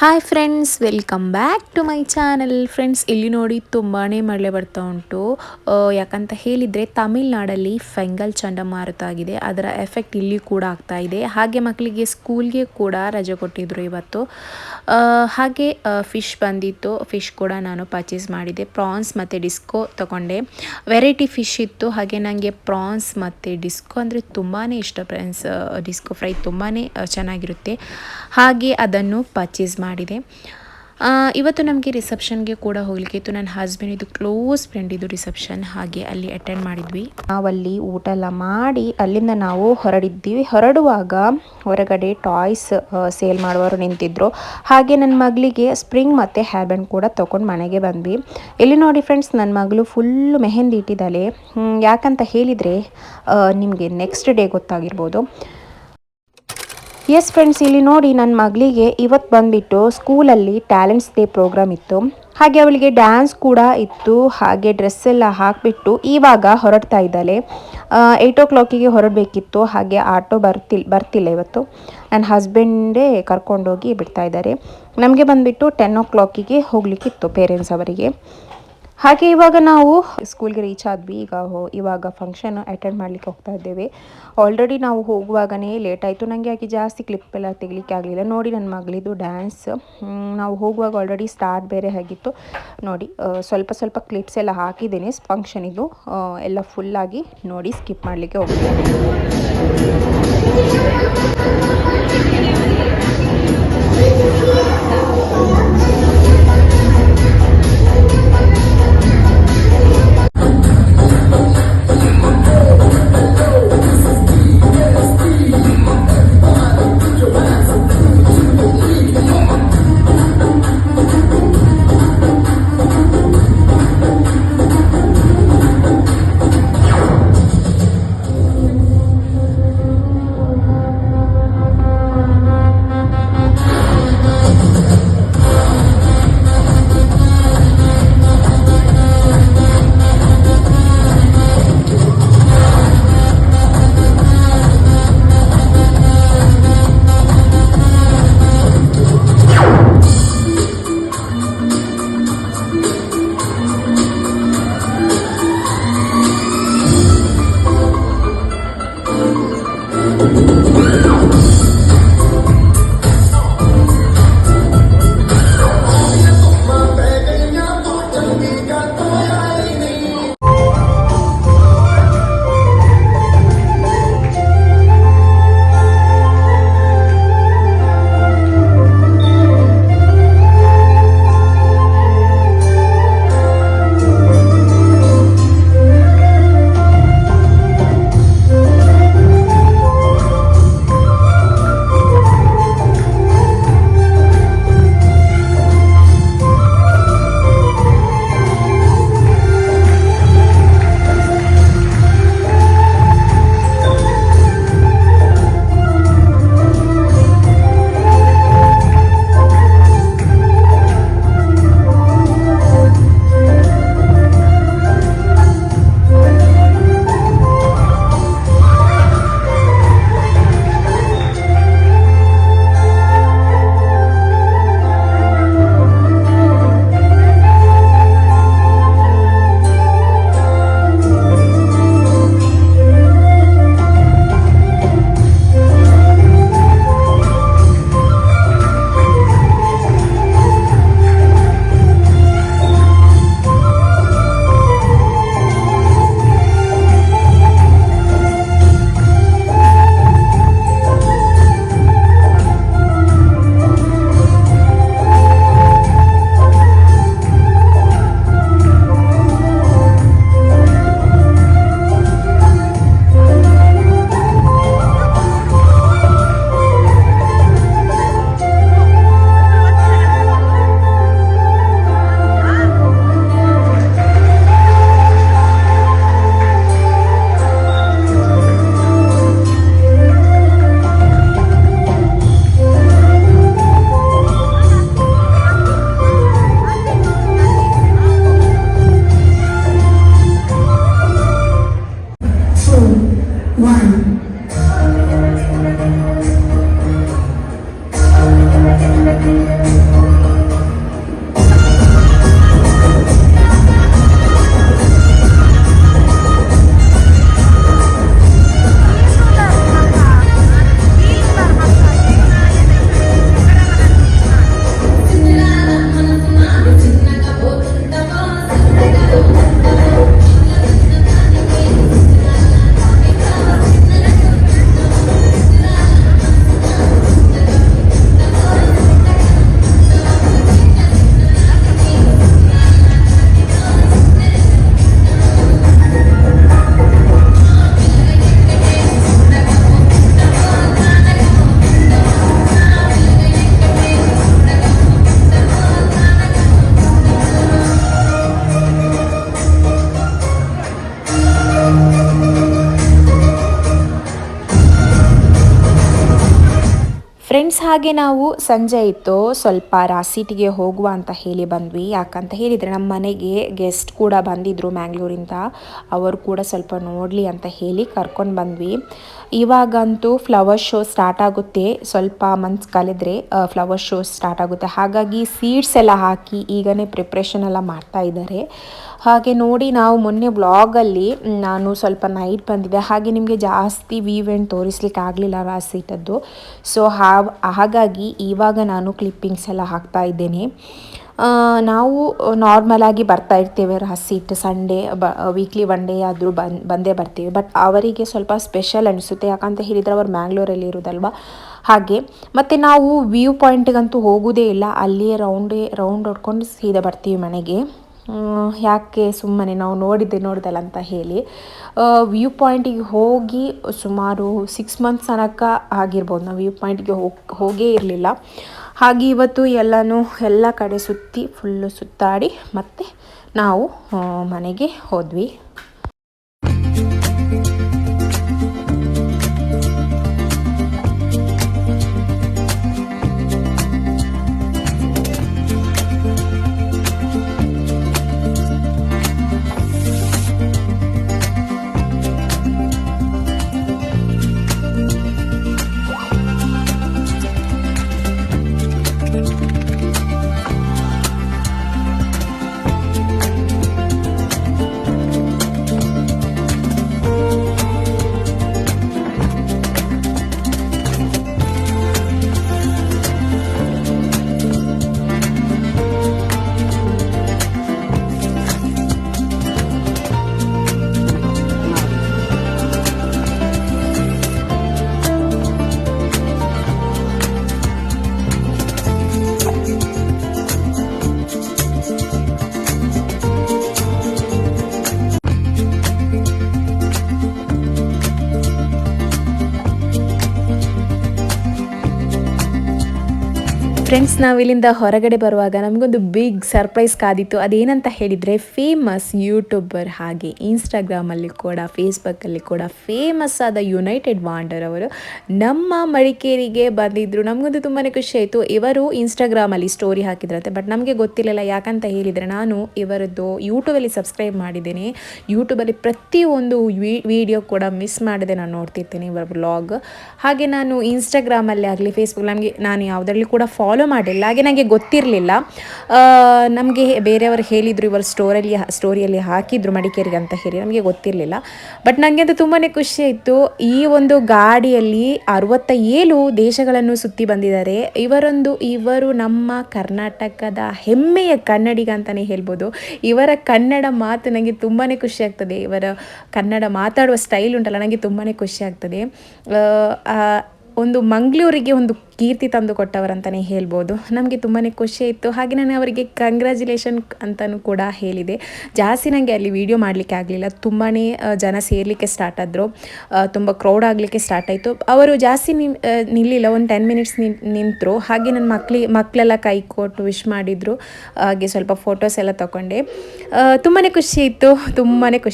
Hi friends, welcome back to my channel. Friends, ಇಲ್ಲಿ ನೋಡಿ ತುಂಬಾ ಮಳೆ ಬರ್ತಾ ಉಂಟು. ಯಾಕಂತ ಹೇಳಿದರೆ ತಮಿಳ್ನಾಡಲ್ಲಿ ಫೆಂಗಲ್ ಚಂಡಮಾರುತ ಆಗಿದೆ. ಅದರ ಎಫೆಕ್ಟ್ ಇಲ್ಲಿ ಕೂಡ ಆಗ್ತಾ ಇದೆ. ಹಾಗೆ ಮಕ್ಕಳಿಗೆ ಸ್ಕೂಲ್ಗೆ ಕೂಡ ರಜೆ ಕೊಟ್ಟಿದ್ರು ಇವತ್ತು. ಹಾಗೆ ಫಿಶ್ ಬಂದಿತ್ತು. ಫಿಶ್ ಕೂಡ ನಾನು ಪರ್ಚೇಸ್ ಮಾಡಿದೆ. ಪ್ರಾನ್ಸ್ ಮತ್ತು ಡಿಸ್ಕೋ ತಗೊಂಡೆ. ವೆರೈಟಿ ಫಿಶ್ ಇತ್ತು. ಹಾಗೆ ನನಗೆ ಪ್ರಾನ್ಸ್ ಮತ್ತು ಡಿಸ್ಕೋ ಅಂದರೆ ತುಂಬಾ ಇಷ್ಟ ಫ್ರೆಂಡ್ಸ್. ಡಿಸ್ಕೋ ಫ್ರೈ ತುಂಬಾ ಚೆನ್ನಾಗಿರುತ್ತೆ. ಹಾಗೆ ಅದನ್ನು ಪರ್ಚೇಸ್ ಮಾಡಿದೆ. ಇವತ್ತು ನಮಗೆ ರಿಸೆಪ್ಷನ್ಗೆ ಕೂಡ ಹೋಗ್ಲಿಕ್ಕೆ ಇತ್ತು. ನನ್ನ ಹಸ್ಬೆಂಡ್ ಇದು ಕ್ಲೋಸ್ ಫ್ರೆಂಡ್ ಇದು ರಿಸೆಪ್ಷನ್. ಹಾಗೆ ಅಲ್ಲಿ ಅಟೆಂಡ್ ಮಾಡಿದ್ವಿ. ನಾವಲ್ಲಿ ಊಟ ಎಲ್ಲ ಮಾಡಿ ಅಲ್ಲಿಂದ ನಾವು ಹೊರಡಿದ್ವಿ. ಹೊರಡುವಾಗ ಹೊರಗಡೆ ಟಾಯ್ಸ್ ಸೇಲ್ ಮಾಡುವವರು ನಿಂತಿದ್ರು. ಹಾಗೆ ನನ್ನ ಮಗಳಿಗೆ ಸ್ಪ್ರಿಂಗ್ ಮತ್ತು ಹೇರ್ ಬ್ಯಾಂಡ್ ಕೂಡ ತೊಗೊಂಡು ಮನೆಗೆ ಬಂದ್ವಿ. ಇಲ್ಲಿ ನೋಡಿ ಫ್ರೆಂಡ್ಸ್, ನನ್ನ ಮಗಳು ಫುಲ್ಲು ಮೆಹಂದಿ ಇಟ್ಟಿದ್ದಾಳೆ. ಯಾಕಂತ ಹೇಳಿದರೆ ನಿಮಗೆ ನೆಕ್ಸ್ಟ್ ಡೇ ಗೊತ್ತಾಗಿರ್ಬೋದು. ಎಸ್ ಫ್ರೆಂಡ್ಸ್, ಇಲ್ಲಿ ನೋಡಿ ನನ್ನ ಮಗಳಿಗೆ ಇವತ್ತು ಬಂದುಬಿಟ್ಟು ಸ್ಕೂಲಲ್ಲಿ ಟ್ಯಾಲೆಂಟ್ಸ್ ಡೇ ಪ್ರೋಗ್ರಾಮ್ ಇತ್ತು. ಹಾಗೆ ಅವಳಿಗೆ ಡ್ಯಾನ್ಸ್ ಕೂಡ ಇತ್ತು. ಹಾಗೆ ಡ್ರೆಸ್ ಎಲ್ಲ ಹಾಕಿಬಿಟ್ಟು ಇವಾಗ ಹೊರಡ್ತಾ ಇದ್ದಾಳೆ. 8 o'clock ಹೊರಡಬೇಕಿತ್ತು. ಹಾಗೆ ಆಟೋ ಬರ್ತಿಲ್ಲ ಇವತ್ತು. ನನ್ನ ಹಸ್ಬೆಂಡೇ ಕರ್ಕೊಂಡೋಗಿ ಬಿಡ್ತಾ ಇದ್ದಾರೆ. ನಮಗೆ ಬಂದುಬಿಟ್ಟು 10 o'clock ಹೋಗಲಿಕ್ಕಿತ್ತು ಪೇರೆಂಟ್ಸ್ ಅವರಿಗೆ. ಹಾಗೆ ಇವಾಗ ನಾವು ಸ್ಕೂಲ್ಗೆ ರೀಚ್ ಆದ್ವಿ. ಇವಾಗ ಫಂಕ್ಷನ್ ಅಟೆಂಡ್ ಮಾಡಲಿಕ್ಕೆ ಹೋಗ್ತಾ ಇದ್ದೇವೆ. ಆಲ್ರೆಡಿ ನಾವು ಹೋಗುವಾಗನೇ ಲೇಟ್ ಆಯಿತು. ನನಗೆ ಹಾಗೆ ಜಾಸ್ತಿ ಕ್ಲಿಪ್ ಎಲ್ಲ ತೆಗಿಲಿಕ್ಕೆ ಆಗಲಿಲ್ಲ. ನೋಡಿ ನನ್ನ ಮಗಳಿದು ಡ್ಯಾನ್ಸ್. ನಾವು ಹೋಗುವಾಗ ಆಲ್ರೆಡಿ ಸ್ಟಾರ್ಟ್ ಬೇರೆ ಆಗಿತ್ತು. ನೋಡಿ ಸ್ವಲ್ಪ ಕ್ಲಿಪ್ಸ್ ಎಲ್ಲ ಹಾಕಿದ್ದೇನೆ ಫಂಕ್ಷನಿದು. ಎಲ್ಲ ಫುಲ್ಲಾಗಿ ನೋಡಿ ಸ್ಕಿಪ್ ಮಾಡಲಿಕ್ಕೆ ಹೋಗ್ತೇನೆ. ಫ್ರೆಂಡ್ಸ್, ಹಾಗೆ ನಾವು ಸಂಜೆ ಇತ್ತು ಸ್ವಲ್ಪ ರಾಸೀಟಿಗೆ ಹೋಗುವ ಅಂತ ಹೇಳಿ ಬಂದ್ವಿ. ಯಾಕಂತ ಹೇಳಿದರೆ ನಮ್ಮ ಮನೆಗೆ ಗೆಸ್ಟ್ ಕೂಡ ಬಂದಿದ್ದರು ಮ್ಯಾಂಗ್ಳೂರಿಂದ. ಅವರು ಕೂಡ ಸ್ವಲ್ಪ ನೋಡಲಿ ಅಂತ ಹೇಳಿ ಕರ್ಕೊಂಡು ಬಂದ್ವಿ. ಇವಾಗಂತೂ ಫ್ಲವರ್ ಶೋ ಸ್ಟಾರ್ಟ್ ಆಗುತ್ತೆ, ಸ್ವಲ್ಪ ಮಂತ್ಸ್ ಕಳೆದ್ರೆ ಫ್ಲವರ್ ಶೋ ಸ್ಟಾರ್ಟ್ ಆಗುತ್ತೆ. ಹಾಗಾಗಿ ಸೀಡ್ಸ್ ಎಲ್ಲ ಹಾಕಿ ಈಗನೇ ಪ್ರಿಪ್ರೇಷನ್ ಎಲ್ಲ ಮಾಡ್ತಾ ಇದ್ದಾರೆ. ಹಾಗೆ ನೋಡಿ, ನಾವು ಮೊನ್ನೆ ವ್ಲಾಗಲ್ಲಿ ನಾನು ಸ್ವಲ್ಪ ನೈಟ್ ಬಂದಿದ್ದೆ, ಹಾಗೆ ನಿಮಗೆ ಜಾಸ್ತಿ ವೀವೆಂಟ್ ತೋರಿಸ್ಲಿಕ್ಕೆ ಆಗಲಿಲ್ಲ ರಾಸೀಟದ್ದು. ಸೊ ಹಾಗಾಗಿ ಇವಾಗ ನಾನು ಕ್ಲಿಪ್ಪಿಂಗ್ಸ್ ಎಲ್ಲ ಹಾಕ್ತಾ ಇದ್ದೇನೆ. ನಾವು ನಾರ್ಮಲಾಗಿ ಬರ್ತಾ ಇರ್ತೇವೆ ರಾಸೀಟ್ ಸಂಡೇ ವೀಕ್ಲಿ 1 ಡೇ ಆದರೂ ಬಂದೇ ಬರ್ತೀವಿ. ಬಟ್ ಅವರಿಗೆ ಸ್ವಲ್ಪ ಸ್ಪೆಷಲ್ ಅನಿಸುತ್ತೆ, ಯಾಕಂತ ಹೇಳಿದರೆ ಅವರು ಮ್ಯಾಂಗ್ಳೂರಲ್ಲಿ ಇರೋದಲ್ವ. ಹಾಗೆ ಮತ್ತು ನಾವು ವ್ಯೂ ಪಾಯಿಂಟ್ಗಂತೂ ಹೋಗೋದೇ ಇಲ್ಲ, ಅಲ್ಲಿಯೇ ರೌಂಡ್ ಹೊಡ್ಕೊಂಡು ಸೀದಾ ಬರ್ತೀವಿ ಮನೆಗೆ. ಯಾಕೆ ಸುಮ್ಮನೆ ನಾವು ನೋಡ್ದಲ್ಲ ಅಂತ ಹೇಳಿ. ವ್ಯೂ ಪಾಯಿಂಟಿಗೆ ಹೋಗಿ ಸುಮಾರು 6 ಮಂತ್ಸ್ ತನಕ ಆಗಿರ್ಬೋದು ನಾವು ವ್ಯೂ ಪಾಯಿಂಟ್ಗೆ ಹೋಗೇ ಇರಲಿಲ್ಲ. ಹಾಗೆ ಇವತ್ತು ಎಲ್ಲ ಕಡೆ ಫುಲ್ಲು ಸುತ್ತಾಡಿ ಮತ್ತೆ ನಾವು ಮನೆಗೆ ಹೋದ್ವಿ. ಫ್ರೆಂಡ್ಸ್, ನಾವಿಲ್ಲಿಂದ ಹೊರಗಡೆ ಬರುವಾಗ ನಮಗೊಂದು ಬಿಗ್ ಸರ್ಪ್ರೈಸ್ ಕಾದಿತ್ತು. ಅದೇನಂತ ಹೇಳಿದರೆ, ಫೇಮಸ್ ಯೂಟ್ಯೂಬರ್ ಹಾಗೆ ಇನ್ಸ್ಟಾಗ್ರಾಮಲ್ಲಿ ಕೂಡ ಫೇಸ್ಬುಕ್ಕಲ್ಲಿ ಕೂಡ ಫೇಮಸ್ ಆದ ಯುನೈಟೆಡ್ ವಾಂಡರ್ ಅವರು ನಮ್ಮ ಮಡಿಕೇರಿಗೆ ಬಂದಿದ್ದರು. ನಮಗಂತೂ ತುಂಬಾ ಖುಷಿ ಆಯಿತು. ಇವರು ಇನ್ಸ್ಟಾಗ್ರಾಮಲ್ಲಿ ಸ್ಟೋರಿ ಹಾಕಿದ್ರಂತೆ, ಬಟ್ ನಮಗೆ ಗೊತ್ತಿರಲಿಲ್ಲ. ಯಾಕಂತ ಹೇಳಿದರೆ ನಾನು ಇವರದ್ದು ಯೂಟ್ಯೂಬಲ್ಲಿ ಸಬ್ಸ್ಕ್ರೈಬ್ ಮಾಡಿದ್ದೇನೆ. ಯೂಟ್ಯೂಬಲ್ಲಿ ಪ್ರತಿಯೊಂದು ವಿಡಿಯೋ ಕೂಡ ಮಿಸ್ ಮಾಡದೆ ನಾನು ನೋಡ್ತಿರ್ತೇನೆ ಇವರ ವ್ಲಾಗ್. ಹಾಗೆ ನಾನು ಇನ್ಸ್ಟಾಗ್ರಾಮಲ್ಲಿ ಆಗಲಿ ಫೇಸ್ಬುಕ್ ನಾನು ಯಾವುದರಲ್ಲಿ ಕೂಡ ಫಾಲೋ ಮಾಡಿಲ್ಲ. ಹಾಗೆ ನನಗೆ ಗೊತ್ತಿರಲಿಲ್ಲ. ನಮಗೆ ಬೇರೆಯವರು ಹೇಳಿದರು ಇವರು ಸ್ಟೋರಿಯಲ್ಲಿ ಹಾಕಿದ್ರು ಮಡಿಕೇರಿಗೆ ಅಂತ ಹೇಳಿ, ನಮಗೆ ಗೊತ್ತಿರಲಿಲ್ಲ. ಬಟ್ ನನಗೆ ಅಂತೂ ತುಂಬಾ ಖುಷಿ ಆಯಿತು. ಈ ಒಂದು ಗಾಡಿಯಲ್ಲಿ 67 ದೇಶಗಳನ್ನು ಸುತ್ತಿ ಬಂದಿದ್ದಾರೆ. ಇವರು ನಮ್ಮ ಕರ್ನಾಟಕದ ಹೆಮ್ಮೆಯ ಕನ್ನಡಿಗ ಅಂತಲೇ ಹೇಳ್ಬೋದು. ಇವರ ಕನ್ನಡ ಮಾತು ನನಗೆ ತುಂಬಾ ಖುಷಿ ಆಗ್ತದೆ. ಇವರ ಕನ್ನಡ ಮಾತಾಡುವ ಸ್ಟೈಲ್ ಉಂಟಲ್ಲ, ನನಗೆ ತುಂಬಾ ಖುಷಿ ಆಗ್ತದೆ. ಒಂದು ಮಂಗಳೂರಿಗೆ ಒಂದು ಕೀರ್ತಿ ತಂದು ಕೊಟ್ಟವರಂತಲೇ ಹೇಳ್ಬೋದು. ನಮಗೆ ತುಂಬಾ ಖುಷಿ ಆಯಿತು. ಹಾಗೆ ನಾನು ಅವರಿಗೆ ಕಂಗ್ರ್ಯಾಚುಲೇಷನ್ ಅಂತಲೂ ಕೂಡ ಹೇಳಿದೆ. ಜಾಸ್ತಿ ನನಗೆ ಅಲ್ಲಿ ವಿಡಿಯೋ ಮಾಡಲಿಕ್ಕೆ ಆಗಲಿಲ್ಲ. ತುಂಬಾ ಜನ ಸೇರಲಿಕ್ಕೆ ಸ್ಟಾರ್ಟ್ ಆದರು, ತುಂಬ ಕ್ರೌಡ್ ಆಗಲಿಕ್ಕೆ ಸ್ಟಾರ್ಟ್ ಆಯಿತು. ಅವರು ಜಾಸ್ತಿ ನಿಲ್ಲಿಲ್ಲ, ಒಂದು 10 ಮಿನಿಟ್ಸ್ ನಿಂತರು. ಹಾಗೆ ನನ್ನ ಮಕ್ಕಳೆಲ್ಲ ಕೈ ಕೊಟ್ಟು ವಿಶ್ ಮಾಡಿದರು. ಹಾಗೆ ಸ್ವಲ್ಪ ಫೋಟೋಸ್ ಎಲ್ಲ ತಗೊಂಡೆ. ತುಂಬಾ ಖುಷಿ ಇತ್ತು, ತುಂಬಾ ಖುಷಿ.